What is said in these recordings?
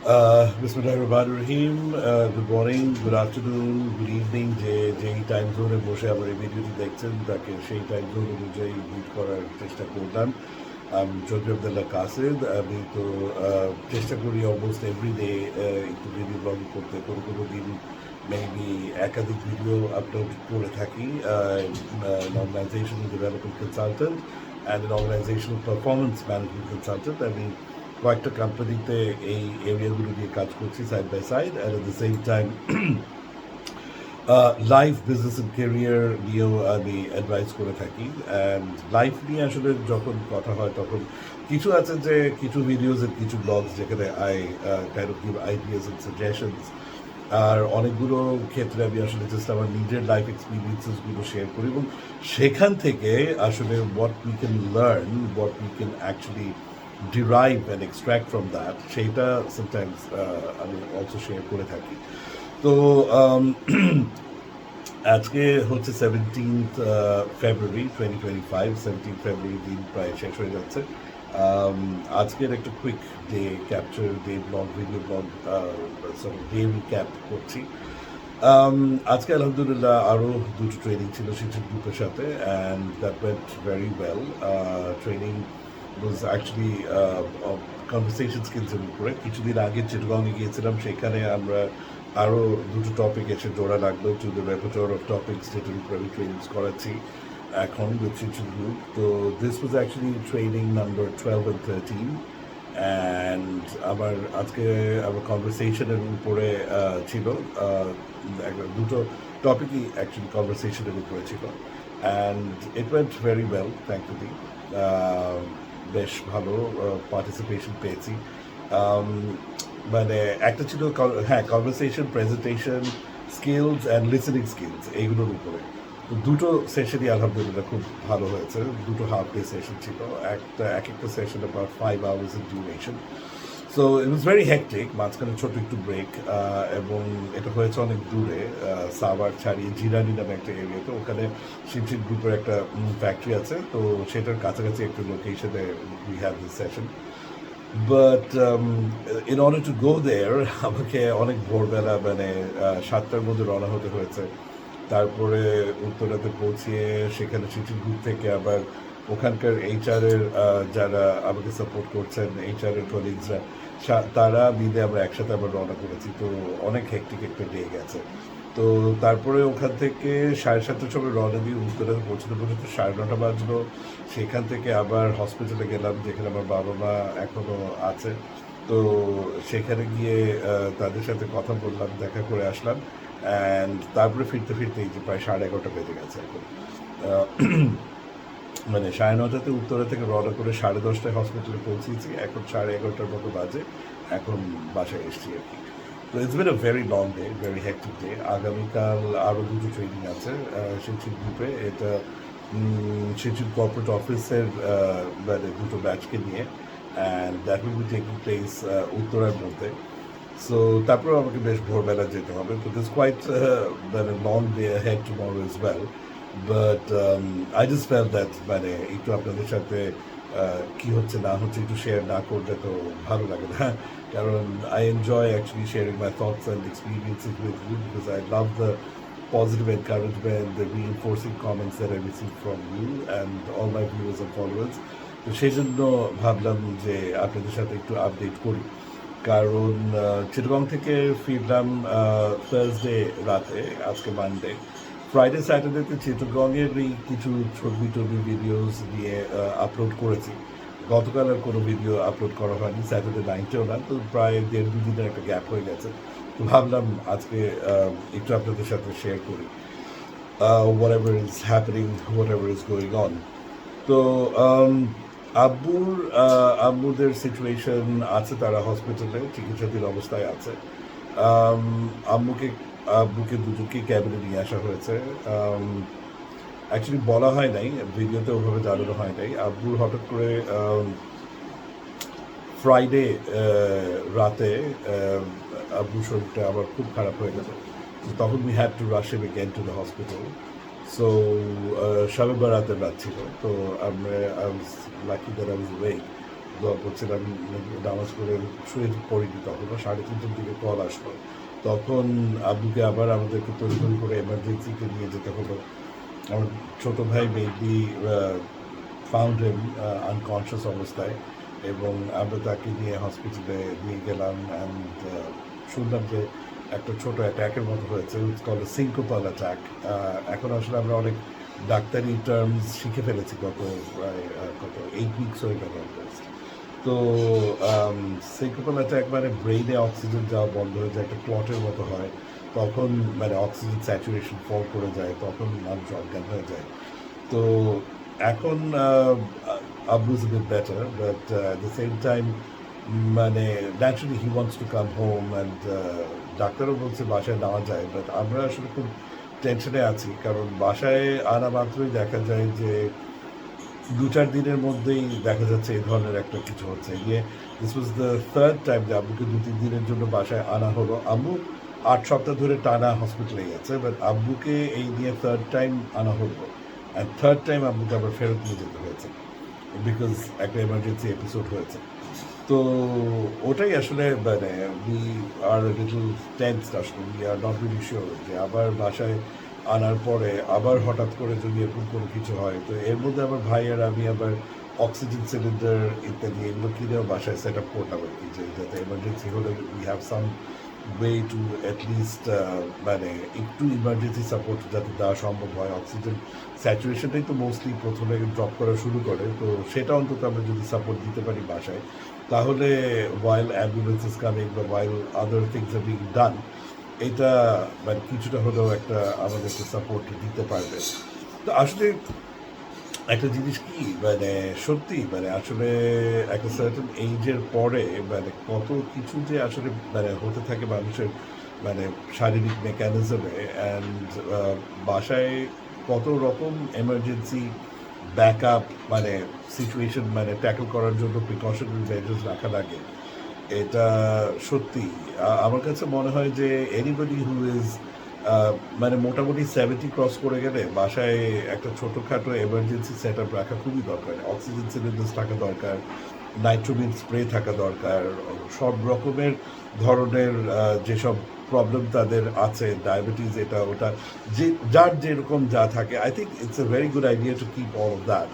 বিসমিল্লাহির রহমানির রহিম। Good morning, good afternoon, good evening. যেই টাইম জোনে বসে আমার এই ভিডিওটি দেখছেন তাকে সেই টাইম জোন অনুযায়ী মিট করার চেষ্টা করলাম। চৌধুরী আবদুল্লাহ কাসেদ। আমি তো চেষ্টা করি অলমোস্ট এভরিডে একটু ভিডিও ব্লগিং করতে। কোনো কোনো দিন মেবি একাধিক ভিডিও আপলোড করে থাকি। Organisational development consultant and an organisational performance management consultant. আমি কয়েকটা কোম্পানিতে এই এরিয়াগুলো নিয়ে কাজ করছি side by side, and at the same time life business and career নিয়েও আমি অ্যাডভাইস করে থাকি। অ্যান্ড লাইফ নিয়ে আসলে যখন কথা হয় তখন কিছু আছে যে কিছু ভিডিওস এর কিছু ব্লগস যেখানে I kind of give ideas and suggestions, আর অনেকগুলো ক্ষেত্রে আমি আসলে জাস্ট আমার নিজের লাইফ এক্সপিরিয়েন্সেসগুলো শেয়ার করি এবং সেখান থেকে আসলে what we can learn, what we can actually derive and extract from that, সেইটা sometimes আমি অলসো শেয়ার করে থাকি। তো আজকে হচ্ছে 17th ফেব্রুয়ারি 2025। 17th ফেব্রুয়ারি দিন প্রায় শেষ হয়ে যাচ্ছে। আজকের একটা quick day capture, day blog, video blog, day recap করছি। আজকে আলহামদুলিল্লাহ আরও দুটো ট্রেনিং ছিল শিক্ষক গ্রুপের সাথে, and that went very well. Training was actually conversation স্কিলসের উপরে। কিছুদিন আগে চিটগংয়ে গিয়েছিলাম, সেখানে আমরা আরও দুটো টপিক এসে জোড়া লাগলো টু দ্য রেপার্টর অফ টপিকস, যেটার উপরে আমি ট্রেনিংস করাচ্ছি এখন উইথ শিক্ষক গ্রুপ। তো this was actually training number 12 and 13, and আজকে আমার কনভারসেশনের উপরে ছিল। দুটো টপিকই অ্যাকচুয়ালি কনভারসেশনের উপরে ছিল, and it went very well thankfully. বেশ ভালো পার্টিসিপেশন পেয়েছি। মানে একটা ছিল হ্যাঁ conversation, presentation skills and listening skills, এইগুলোর উপরে। তো দুটো সেশনই আলহামদুলিল্লাহ খুব ভালো হয়েছে। দুটো হাফ ডে সেশন ছিল, এক একটা session about 5 hours in duration. So it was very hectic. মাঝখানে ছোট একটু ব্রেক, এবং এটা হয়েছে অনেক দূরে, সাভার ছাড়িয়ে জিরানি নামে একটা এরিয়াতে। ওখানে শিবশিব গ্রুপের একটা ফ্যাক্টরি আছে, তো সেটার কাছাকাছি একটা লোকেশনে we have this session. But in order to go there আমাকে অনেক ভোরবেলা মানে 7টার মধ্যে রওনা হতে হয়েছে। তারপরে উত্তরাতে পৌঁছিয়ে সেখানে শিবশিব গ্রুপ থেকে আবার ওখানকার এইচআরের যারা আমাকে সাপোর্ট করছেন, এইচআরের কলিগসরা, তারা মিলে আমরা একসাথে আবার রওনা করেছি। তো অনেক হেক্টিক একটা ডে গেছে। তো তারপরে ওখান থেকে 7:30টার সময় রওনা দিয়ে উত্তরাতে পৌঁছতে পর্যন্ত 9:30 বাজলো। সেখান থেকে আবার হসপিটালে গেলাম, যেখানে আমার বাবা মা এখনও আছে। তো সেখানে গিয়ে তাদের সাথে কথা বললাম, দেখা করে আসলাম, অ্যান্ড তারপরে ফিরতে ফিরতে এই যে প্রায় 11:30 বেজে গেছে এখন। মানে 9:30টাতে উত্তরা থেকে রওনা করে 10:30টায় হসপিটালে পৌঁছেছি, এখন 11:30টার মতো বাজে, এখন বাসায় এসছি আর কি। তো it's been a very long day, very hectic day. আগামীকাল আরও দুটো ট্রেনিং আছে শিবশিব গ্রুপে। এটা শিবশিব কর্পোরেট অফিসের মানে দুটো ব্যাচকে নিয়ে, and that will be taking place উত্তরার মধ্যে। সো তারপরেও আমাকে বেশ ভোরবেলা যেতে হবে। তো দিস কোয়াইট মানে long day head tomorrow is well. But I just fail that মানে একটু আপনাদের সাথে কী হচ্ছে না হচ্ছে একটু শেয়ার না করলে তো ভালো লাগে না, কারণ I enjoy actually sharing my thoughts and experiences with you, because I love the positive encouragement, the reinforcing comments that I receive from you and all my viewers and followers. তো সেই জন্য ভাবলাম যে আপনাদের সাথে একটু আপডেট করি, কারণ চিটাগং থেকে ফিরলাম থার্সডে রাতে, আজকে মানডে। ফ্রাইডে স্যাটারডেতে চিটাগংয়েরই কিছু ছবি টবি ভিডিওস দিয়ে আপলোড করেছি। গতকাল আর কোনো ভিডিও আপলোড করা হয়নি, স্যাটারডে নাইটেও না। তো প্রায় 1.5-2 দিনের একটা গ্যাপ হয়ে গেছে। তো ভাবলাম আজকে একটু আপনাদের সাথে শেয়ার করি whatever is happening, whatever is going on. তো আব্বুদের সিচুয়েশন আছে, তারা হসপিটালে চিকিৎসাধীন অবস্থায় আছে। আব্বুকে দুজনকে ক্যাবিনে নিয়ে আসা হয়েছে। অ্যাকচুয়ালি বলা হয় নাই, ভিডিওতে ওভাবে জানানো হয় নাই। আব্বুর হঠাৎ করে ফ্রাইডে রাতে আব্বুর শরীরটা আবার খুব খারাপ হয়ে গেছে। তখন we had to rush him again to the hospital. So শবে বারাতের রাত ছিল, তো I was lucky that I was awake. দোয়া করছিলাম, নামাজ পড়ে শুয়ে পড়িনি তখনও, 3:30টার দিকে কল আসলো। তখন আব্বুকে আবার আমাদেরকে তড়িঘড়ি করে এমার্জেন্সিতে নিয়ে যেতে হলো। আমার ছোট ভাই মেবি ফাউন্ড হিম আনকনশিয়াস অবস্থায়, এবং আমরা তাকে নিয়ে হসপিটালে নিয়ে গেলাম। অ্যান্ড শুনলাম যে একটা ছোট অ্যাট্যাকের মতো হয়েছে, ইটস কল্ড সিঙ্কোপাল অ্যাটাক। এখন আসলে আমরা অনেক ডাক্তারি টার্মস শিখে ফেলেছি প্রায় কত 8 উইকস হয়ে গেল অলমোস্ট। তো সিঙ্কোপাল অ্যাটাক মানে ব্রেইনে অক্সিজেন যাওয়া বন্ধ হয়ে যায়, একটা ক্লটের মতো হয়, তখন মানে অক্সিজেন স্যাচুরেশন ফল করে যায়, তখন মানুষ অজ্ঞান হয়ে যায়। তো এখন আব্বু's a bit better, but at the same time মানে naturally he wants to come home, and ডাক্তারও বলছে বাসায় নেওয়া যায়, বাট আমরা আসলে খুব টেনশনে আছি, কারণ বাসায় আনা মাত্রই দেখা যায় যে 2-4 দিনের মধ্যেই দেখা যাচ্ছে এই ধরনের একটা কিছু হচ্ছে গিয়ে। This was the third time যে আব্বুকে 2-3 দিনের জন্য বাসায় আনা হলো। আম্মু 8 সপ্তাহ ধরে টানা হসপিটালে গেছে, বাট আব্বুকে এই নিয়ে থার্ড টাইম আনা হলো, অ্যান্ড থার্ড টাইম আব্বুকে আবার ফেরত নিয়ে যেতে হয়েছে, বিকজ একটা এমার্জেন্সি এপিসোড হয়েছে। তো ওটাই আসলে মানে উই আর লিটল টেন্সড, আসলে we are not really sure যে আবার বাসায় আনার পরে আবার হঠাৎ করে যদি এরকম কোনো কিছু হয়, তো এর মধ্যে আমার ভাই আর আমি আবার অক্সিজেন সিলিন্ডার ইত্যাদি এগুলো কিনেও বাসায় সেট আপ করলাম আর কি, যে যাতে এমার্জেন্সি হলে we have some way to at least মানে একটু ইমার্জেন্সি সাপোর্ট যাতে দেওয়া সম্ভব হয়। অক্সিজেন স্যাচুরেশনটাই তো মোস্টলি প্রথমে ড্রপ করা শুরু করে, তো সেটা অন্তত আমরা যদি সাপোর্ট দিতে পারি বাসায়, তাহলে while ambulance is coming বা while other things are being done, এটা মানে কিছুটা হলেও একটা আমাদেরকে সাপোর্ট দিতে পারবে। তো আসলে একটা জিনিস কি মানে সত্যি মানে আসলে একটা সার্টেন এইজের পরে মানে কত কিছু যে আসলে মানে হতে থাকে মানুষের মানে শারীরিক মেকানিজমে, অ্যান্ড বাসায় কত রকম এমার্জেন্সি ব্যাকআপ মানে সিচুয়েশন মানে ট্যাকল করার জন্য প্রিকশনারি মেজার্স রাখা লাগে। এটা সত্যি আমার কাছে মনে হয় যে এনিবডি হু ইজ মানে মোটামুটি 70 ক্রস করে গেলে বাসায় একটা ছোটোখাটো এমার্জেন্সি সেট আপ রাখা খুবই দরকার। অক্সিজেন সিলিন্ডার থাকা দরকার, নাইট্রোমিন স্প্রে থাকা দরকার, সব রকমের ধরনের যেসব প্রবলেম তাদের আছে, ডায়াবেটিস এটা ওটা, যে যার যেরকম যা থাকে, I think it's a very good idea to keep all of that.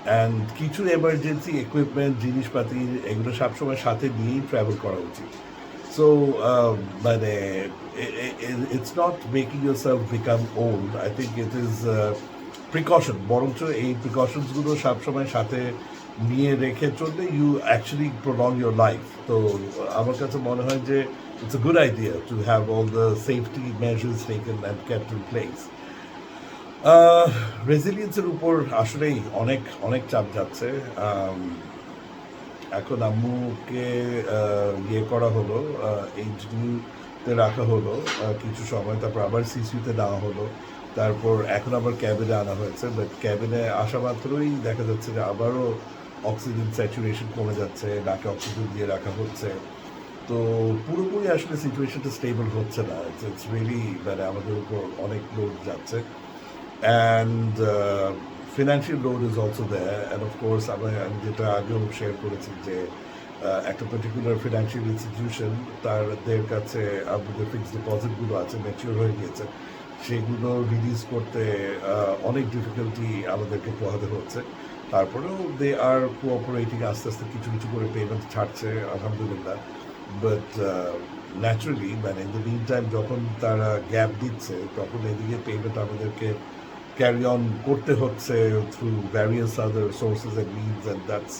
And কিছু এমার্জেন্সি ইকুইপমেন্ট জিনিসপাতি এগুলো সবসময় সাথে নিয়েই ট্রাভেল করা উচিত। সো মানে it's not making yourself become old, I think it is precaution, বরঞ্চ এই প্রিকশনসগুলো সবসময় সাথে নিয়ে রেখে চললে you actually prolong your life. তো আমার কাছে মনে হয় যে it's a good idea to have all the safety measures taken and kept in place. রেজিলিয়েন্সের উপর আসলেই অনেক অনেক চাপ যাচ্ছে। এখন আম্মুকে ইয়ে করা হলো, এইচডিউতে রাখা হলো কিছু সময়, তারপর আবার সিসিউতে নেওয়া হলো, তারপর এখন আবার ক্যাবিনে আনা হয়েছে, বাট ক্যাবিনে আসা মাত্রই দেখা যাচ্ছে যে আবারও অক্সিজেন স্যাচুরেশন কমে যাচ্ছে, নাকে অক্সিজেন দিয়ে রাখা হচ্ছে। তো পুরোপুরি আসলে সিচুয়েশনটা স্টেবল হচ্ছে না, ইটস রিয়েলি মানে আমাদের উপর অনেক লোড যাচ্ছে, and financial load is also there. And of course আমি যেটা আগেও শেয়ার করেছি যে একটা পার্টিকুলার ফিনান্সিয়াল ইনস্টিটিউশন তাদের কাছে আমাদের ফিক্সড ডিপোজিটগুলো আছে, ম্যাচিওর হয়ে গিয়েছে, সেগুলো রিলিজ করতে অনেক ডিফিকাল্টি আমাদেরকে পোহাতে হচ্ছে। তারপরেও দে আর কোঅপারেটিং, আস্তে আস্তে কিছু কিছু করে পেমেন্ট ছাড়ছে আলহামদুলিল্লাহ। বাট ন্যাচারালি মানে ইন দ্য মিন টাইম যখন তারা গ্যাপ দিচ্ছে, তখন এদিকে পেমেন্ট আমাদেরকে ক্যারি অন করতে হচ্ছে through various other sources and means, and that's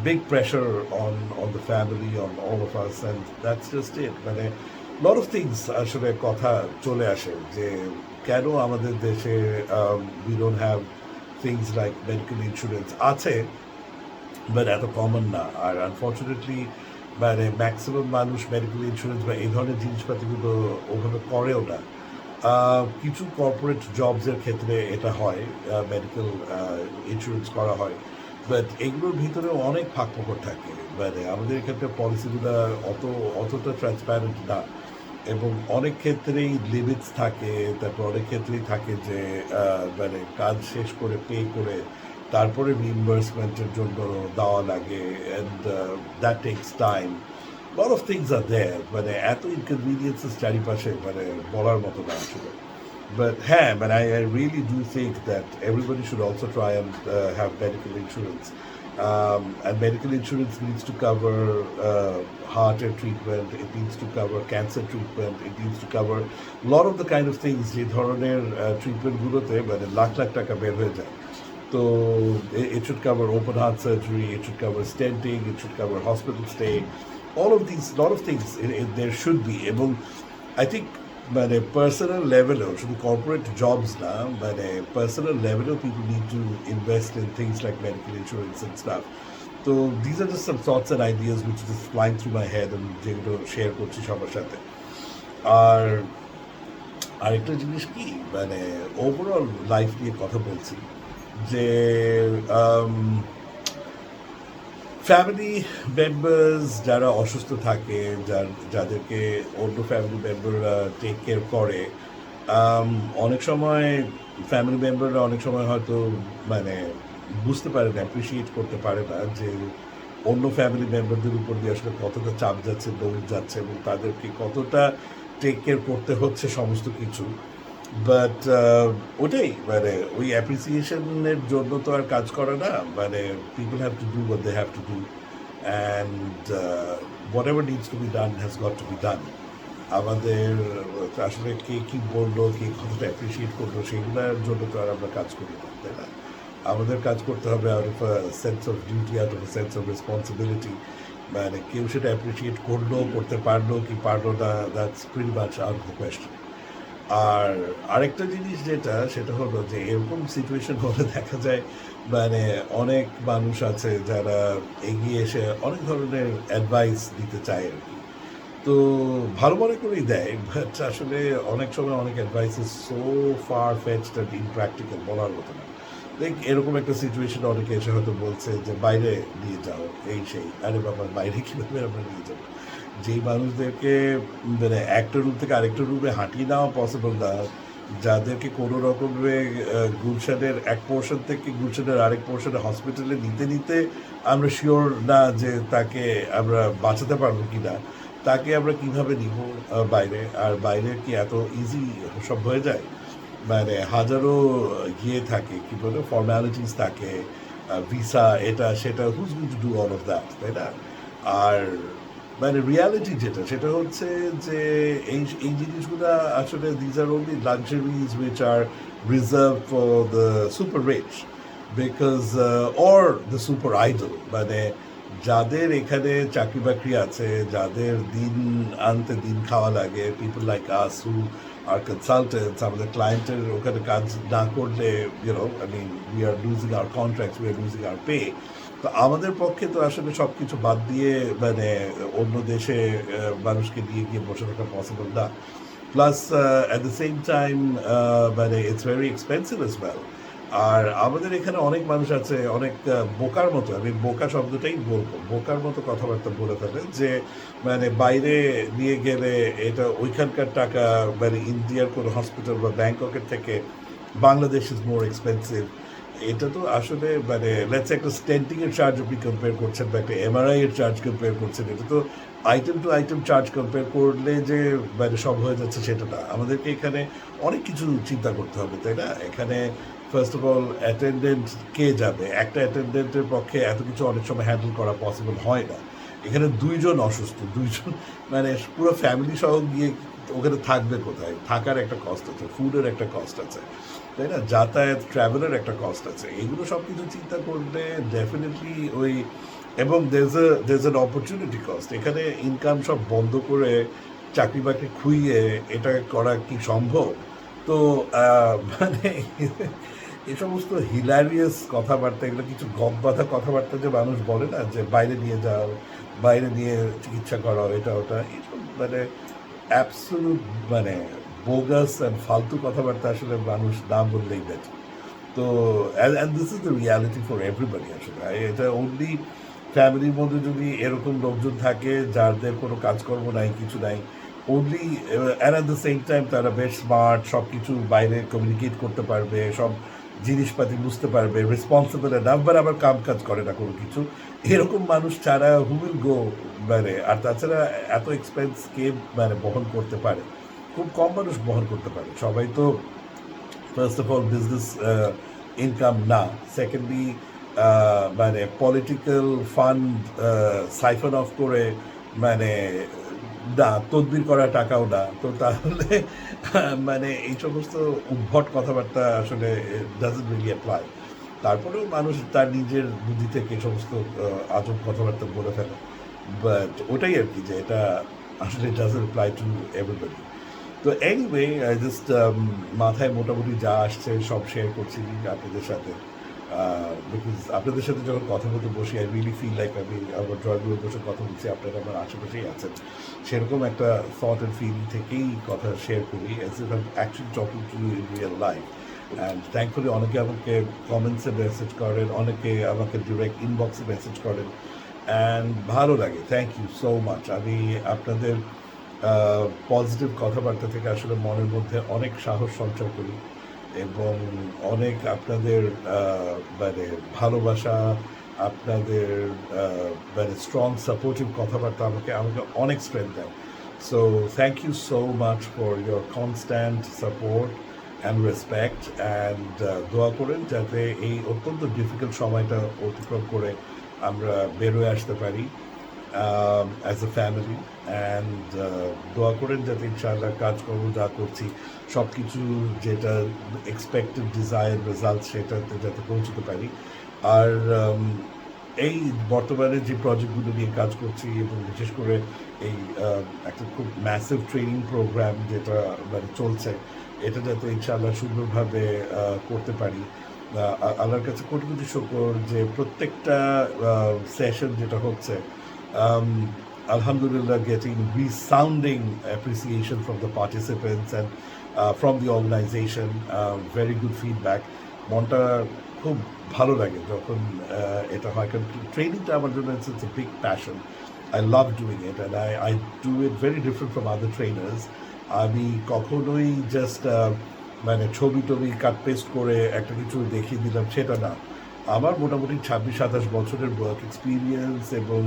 big pressure on the family, on all of us, and that's just it. মানে lot of things আসলে কথা চলে আসে যে কেন আমাদের দেশে we don't have things like medical insurance আছে, বাট এত কমন না। আর আনফর্চুনেটলি মানে ম্যাক্সিমাম মানুষ মেডিকেল ইন্স্যুরেন্স বা এই ধরনের জিনিসপাতিগুলো ওভাবে করেও না। কিছু কর্পোরেট জবসের ক্ষেত্রে এটা হয়, মেডিকেল ইন্স্যুরেন্স করা হয়, বাট এগুলোর ভিতরে অনেক ফাঁকফোকর থাকে। মানে আমাদের এখানকার পলিসিগুলো অতটা ট্রান্সপারেন্ট না, এবং অনেক ক্ষেত্রেই লিমিটস থাকে, তারপর অনেক ক্ষেত্রেই থাকে যে মানে কাজ শেষ করে পে করে তারপরে রিইম্বার্সমেন্টের জন্য দেওয়া লাগে, and that takes time. Lot of things are there, মানে এত ইনকনভিনিয়েন্সেস চারিপাশে, মানে বলার মতো না আসলে। But yeah, but I really do think that everybody should also try and have medical insurance. And medical insurance needs to cover heart treatment, it needs to cover cancer treatment, it needs to cover a lot of the kind of things যে ধরনের ট্রিটমেন্টগুলোতে মানে লাখ লাখ টাকা বের হয়ে যায়। তো it should cover open heart surgery, it should cover stenting, it should cover hospital stay, all of these, lot of things there should be. এবং I think মানে পার্সোনাল লেভেলেও, শুধু কর্পোরেট জবস না, মানে পার্সোনাল লেভেলেও people need to invest in things like medical insurance and stuff. তো these are just some thoughts and ideas which is flying through my head, যেগুলো share করছি সবার সাথে। আর আরেকটা জিনিস কি, মানে ওভারঅল লাইফ নিয়ে কথা বলছি, যে ফ্যামিলি মেম্বার্স যারা অসুস্থ থাকে, যাদেরকে অন্য ফ্যামিলি মেম্বাররা টেক কেয়ার করে, অনেক সময় ফ্যামিলি মেম্বাররা অনেক সময় হয়তো মানে বুঝতে পারে না, অ্যাপ্রিসিয়েট করতে পারে না যে অন্য ফ্যামিলি মেম্বারদের উপর দিয়ে আসলে কতটা চাপ যাচ্ছে, লোড যাচ্ছে, এবং তাদেরকে কতটা টেক কেয়ার করতে হচ্ছে সমস্ত কিছু। বাট ওটাই, মানে ওই অ্যাপ্রিসিয়েশনের জন্য তো আর কাজ করে না, মানে people have to do what they have to do, and whatever needs to be done has got to be done. আমাদের আসলে কে কী বললো, কে কতটা অ্যাপ্রিসিয়েট করলো, সেগুলোর জন্য তো আর আমরা কাজ করি না, তাই না? আমাদের কাজ করতে হবে out of a sense of duty, out of a sense of responsibility. মানে কেউ সেটা অ্যাপ্রিসিয়েট করলো, করতে পারলো কি পারলো না, that's pretty much out of the question. আর আরেকটা জিনিস যেটা, সেটা হলো যে এরকম সিচুয়েশন হলে দেখা যায় মানে অনেক মানুষ আছে যারা এগিয়ে এসে অনেক ধরনের অ্যাডভাইস দিতে চায় আর কি। তো ভালো মনে করেই দেয়, বাট আসলে অনেক সময় অনেক advice is so far fetched and impractical, বলার মতো না। লাইক এরকম একটা সিচুয়েশন অনেকে এসে হয়তো বলছে যে বাইরে নিয়ে যাও, এই সেই। আরে বাবা, বাইরে কীভাবে আমরা নিয়ে যাবো? যেই মানুষদেরকে মানে একটা রুম থেকে আরেকটা রুমে হাঁটিয়ে নেওয়া পসিবল না, যাদেরকে কোনো রকমে গুলশানের এক পোর্শন থেকে গুলশানের আরেক পোর্শনে হসপিটালে নিতে নিতে আমরা শিওর না যে তাকে আমরা বাঁচাতে পারবো কি না, তাকে আমরা কিভাবে নিব বাইরে? আর বাইরে কি এত ইজি সব হয়ে যায়? মানে হাজারো ইয়ে থাকে, কি বলে, ফর্ম্যালিটিস থাকে, ভিসা, এটা সেটা, who's going to do all of that, তাই না? আর মানে রিয়ালিটি যেটা, সেটা হচ্ছে যে এই এই জিনিসগুলো আসলে these are only luxuries which are reserve for the super rich, because or the super idol. মানে যাদের এখানে চাকরি বাকরি আছে, যাদের দিন আনতে দিন খাওয়া লাগে, people like us who are consultants, আমাদের ক্লায়েন্টের ওখানে কাজ না করলে, you know, I mean, we are losing our contracts, we are losing our pay. তো আমাদের পক্ষে তো আসলে সব কিছু বাদ দিয়ে মানে অন্য দেশে মানুষকে নিয়ে গিয়ে বসে থাকা পসিবল না। Plus at the same time মানে it's very expensive as well. আর আমাদের এখানে অনেক মানুষ আছে অনেক বোকার মতো, আমি বোকা শব্দটাই বলবো, বোকার মতো কথাবার্তা বলে থাকে, যে মানে বাইরে নিয়ে গেলে এটা ওইখানকার টাকা, মানে ইন্ডিয়ার কোনো হসপিটাল বা ব্যাংককের থেকে বাংলাদেশ ইজ মোর এক্সপেন্সিভ। এটা তো আসলে মানে লেটস একটা স্টেন্টিং এর চার্জ আপনি কম্পেয়ার করছেন বা একটা এমআরআই এর চার্জ কম্পেয়ার করছেন, এটা তো item to item charge compare করলে যে মানে সব হয়ে যাচ্ছে সেটা না। আমাদেরকে এখানে অনেক কিছু চিন্তা করতে হবে, তাই না? এখানে ফার্স্ট অফ অল অ্যাটেন্ডেন্ট কে যাবে? একটা অ্যাটেন্ডেন্টের পক্ষে এত কিছু অনেক সময় হ্যান্ডেল করা পসিবল হয় না। এখানে দুইজন অসুস্থ, দুইজন মানে পুরো ফ্যামিলি সহ গিয়ে ওখানে থাকবে কোথায়? থাকার একটা কস্ট আছে, ফুডের একটা কস্ট আছে, তাই না? যাতায়াত, ট্রাভেলের একটা কস্ট আছে। এগুলো সব কিছু চিন্তা করলে ডেফিনেটলি ওই, এবং দের অ্যান অপরচুনিটি কস্ট। এখানে ইনকাম সব বন্ধ করে চাকরি বাকরি খুইয়ে এটা করা কি সম্ভব? তো মানে এ সমস্ত হিলারিয়াস কথাবার্তা, এগুলো কিছু গদবাঁধা কথাবার্তা যে মানুষ বলে না, যে বাইরে নিয়ে যাও, বাইরে নিয়ে চিকিৎসা করাও, এটা ওটা, এইসব মানে অ্যাবসলিউট মানে বোগাস অ্যান্ড ফালতু কথাবার্তা আসলে মানুষ না বললেই বেটার। তো and this is the reality for everybody আসলে। এটা অনলি ফ্যামিলির মধ্যে যদি এরকম লোকজন থাকে যাদের কোনো কাজকর্ম নাই, কিছু নাই, only, and at the same time তারা বেশ স্মার্ট, সব কিছু বাইরে কমিউনিকেট করতে পারবে, সব জিনিসপাতি বুঝতে পারবে, রেসপন্সিবল এনাফ, আবার কাম কাজ করে না কোনো কিছু, এরকম মানুষ ছাড়া হু উইল গো, মানে আর তাছাড়া এত এক্সপেন্স কে মানে বহন করতে পারে? খুব কম মানুষ বহন করতে পারে। সবাই তো first of all business income না, সেকেন্ডলি মানে পলিটিক্যাল ফান্ড সাইফন অফ করে মানে না, তদবির করা টাকাও না, তো তাহলে মানে এই সমস্ত উদ্ভট কথাবার্তা আসলে ডাজন্ট রিয়েলি অ্যাপ্লাই। তারপরেও মানুষ তার নিজের বুদ্ধি থেকে এই সমস্ত আজব কথাবার্তা বলে ফেলে, বাট ওটাই আর কি, যে এটা আসলে ডাজন্ট অ্যাপ্লাই টু এভরিবডি। তো এনিওয়ে আই জাস্ট মাথায় মোটামুটি যা আসছে সব শেয়ার করছি আপনাদের সাথে, বিকজ আপনাদের সাথে যখন কথা বলতে বসি আই রিয়েলি ফিল লাইক আমি আমার ড্রয়িং রুমে বসে কথা বলছি, আপনারা আমার আশেপাশেই আছেন, সেরকম একটা থট অ্যান্ড ফিলিং থেকেই কথা শেয়ার করি, as if I am actually talking to you in real life. And thankfully অনেকে আমাকে কমেন্টসে মেসেজ করেন, অনেকে আমাকে ডিরেক্ট ইনবক্সে মেসেজ করেন, অ্যান্ড ভালো লাগে। Thank you so much. আমি আপনাদের পজিটিভ কথাবার্তা থেকে আসলে মনের মধ্যে অনেক সাহস সঞ্চয় করি, এবং অনেক আপনাদের মানে ভালোবাসা, আপনাদের মানে স্ট্রং সাপোর্টিভ কথাবার্তা আমাকে আমাকে অনেক স্ট্রেংথ দেয়। So thank you so much for your constant support and respect, and দোয়া করেন যাতে এই অত্যন্ত ডিফিকাল্ট সময়টা অতিক্রম করে আমরা বেরোয় আসতে পারি অ্যাজ এ ফ্যামিলি, অ্যান্ড দোয়া করেন যাতে ইনশাআল্লাহ কাজকর্ম যা করছি সব কিছু যেটা এক্সপেক্টেড ডিজায়ার রেজাল্ট সেটাতে যাতে পৌঁছতে পারি। আর এই বর্তমানে যে প্রজেক্টগুলো নিয়ে কাজ করছি, এবং বিশেষ করে এই একটা খুব ম্যাসিভ ট্রেনিং প্রোগ্রাম যেটা মানে চলছে, এটা যাতে ইনশাআল্লাহ সুন্দরভাবে করতে পারি। আল্লাহর কাছে কোটি কোটি শুকর যে প্রত্যেকটা সেশন যেটা হচ্ছে, Alhamdulillah, getting resounding appreciation from the participants and from the organization, very good feedback. মনটা খুব ভালো লাগে যখন এটা হয়, কারণ ট্রেনিংটা আমার জন্য it's a big passion. I love doing it, and I do it very different from other trainers. আমি কখনোই জাস্ট মানে ছবি টবি কাট পেস্ট করে একটা কিছু দেখিয়ে দিলাম সেটা না। আমার মোটামুটি 26-27 বছরের ওয়ার্ক এক্সপিরিয়েন্স এবং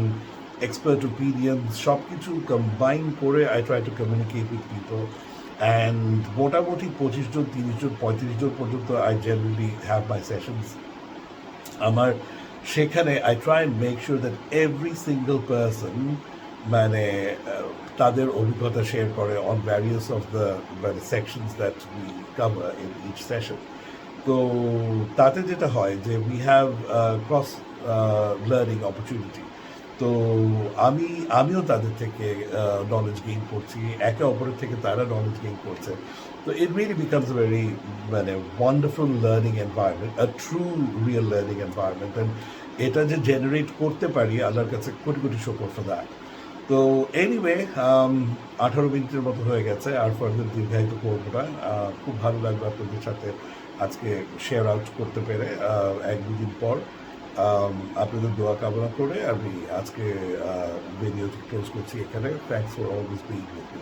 এক্সপার্ট ওপিনিয়ন্স সব কিছু কম্বাইন করে I try to communicate with people, and মোটামুটি 25 জন, 30 জন, 35 জন পর্যন্ত I generally have my sessions. আমার সেখানে I try and make sure that every single person মানে তাদের অভিজ্ঞতা শেয়ার করে অন ভ্যারিয়াস অফ দ্য মানে sections that we cover in each session. তো তাতে যেটা হয় যে we have cross learning opportunity. তো আমিও তাদের থেকে নলেজ গেইন করছি, একে অপরের থেকে তারা নলেজ গেইন করছে। তো it really becomes a very মানে wonderful learning environment, a true real learning environment, and এটা যে জেনারেট করতে পারি আল্লাহর কাছে কোটি কোটি শুকর ফর দ্যাট। তো এনিওয়ে 18 মিনিটের মতো হয়ে গেছে, আর ফার্দার দীর্ঘায়িত করবো না। খুব ভালো লাগবে আপনাদের সাথে আজকে শেয়ার আউট করতে পেরে 1-2 দিন পর। আপনাদের দোয়া কামনা করে আমি আজকে ভিডিওটি ক্লোজ করছি এখানে। Thanks for always being with me.